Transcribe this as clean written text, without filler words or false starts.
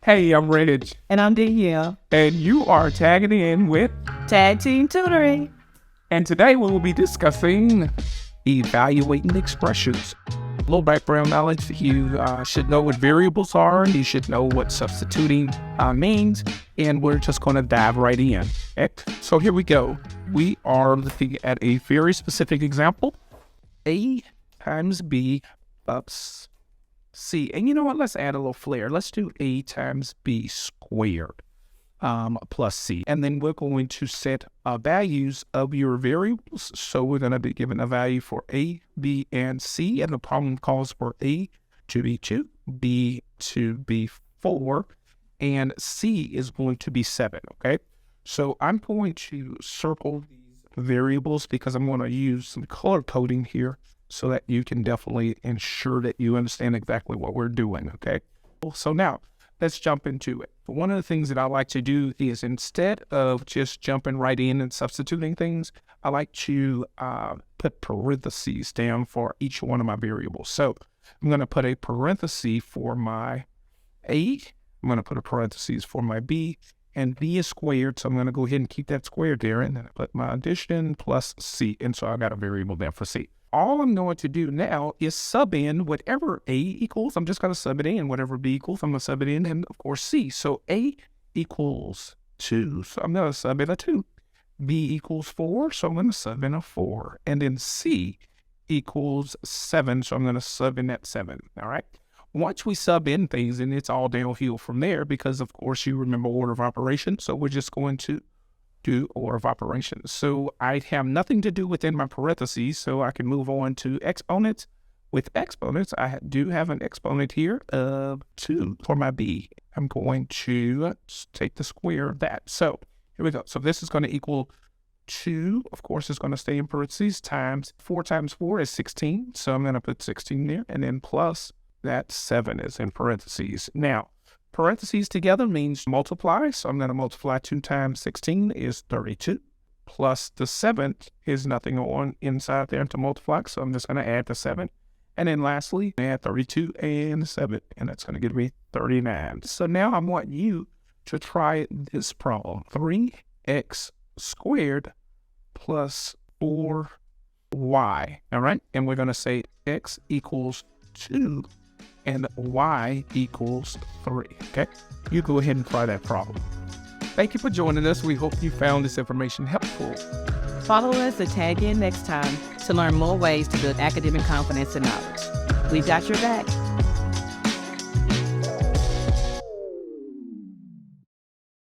Hey, I'm Reg, And I'm Danielle. and you are tagging in with, TagTeam Tutoring. and today we will be discussing evaluating expressions. A little background knowledge: you should know what variables are, you should know what substituting means, and we're just going to dive right in. Okay? So here we go. We are looking at a very specific example: A times B plus C. And you know what? Let's add a little flair. Let's do A times B squared plus C. And then we're going to set values of your variables. So we're going to be given a value for A, B, and C. And the problem calls for A to be 2, B to be 4, and C is going to be 7, okay? So I'm going to circle these variables because I'm going to use some color coding here so that you can definitely ensure that you understand exactly what we're doing, okay? So now, let's jump into it. One of the things that I like to do is, instead of just jumping right in and substituting things, I like to put parentheses down for each one of my variables. So I'm going to put a parenthesis for my A, I'm going to put a parenthesis for my B, and B is squared, so I'm going to go ahead and keep that squared there, and then I put my addition plus C, and so I got a variable there for C. All I'm going to do now is sub in whatever A equals. I'm just going to sub it in. Whatever B equals, I'm going to sub it in, and of course C. So A equals 2, so I'm going to sub in a 2. B equals 4, so I'm going to sub in a 4. And then C equals 7, so I'm going to sub in that 7. All right. Once we sub in things, and it's all downhill from there, because of course you remember order of operations. So we're just going to do order of operations. So I have nothing to do within my parentheses, so I can move on to exponents. With exponents, I do have an exponent here of 2 for my B. I'm going to take the square of that. So here we go. So this is going to equal 2. Of course, it's going to stay in parentheses, times 4 times 4 is 16. So I'm going to put 16 there, and then plus that 7 is in parentheses. Now, parentheses together means multiply, so I'm going to multiply 2 times 16 is 32, plus the 7 is nothing on inside there to multiply, so I'm just going to add the 7. And then lastly, add 32 and 7, and that's going to give me 39. So now I want you to try this problem: 3x squared plus 4y, all right? And we're going to say x equals 2 and y equals 3, okay? You go ahead and try that problem. Thank you for joining us. We hope you found this information helpful. Follow us and tag in next time to learn more ways to build academic confidence and knowledge. We've got your back.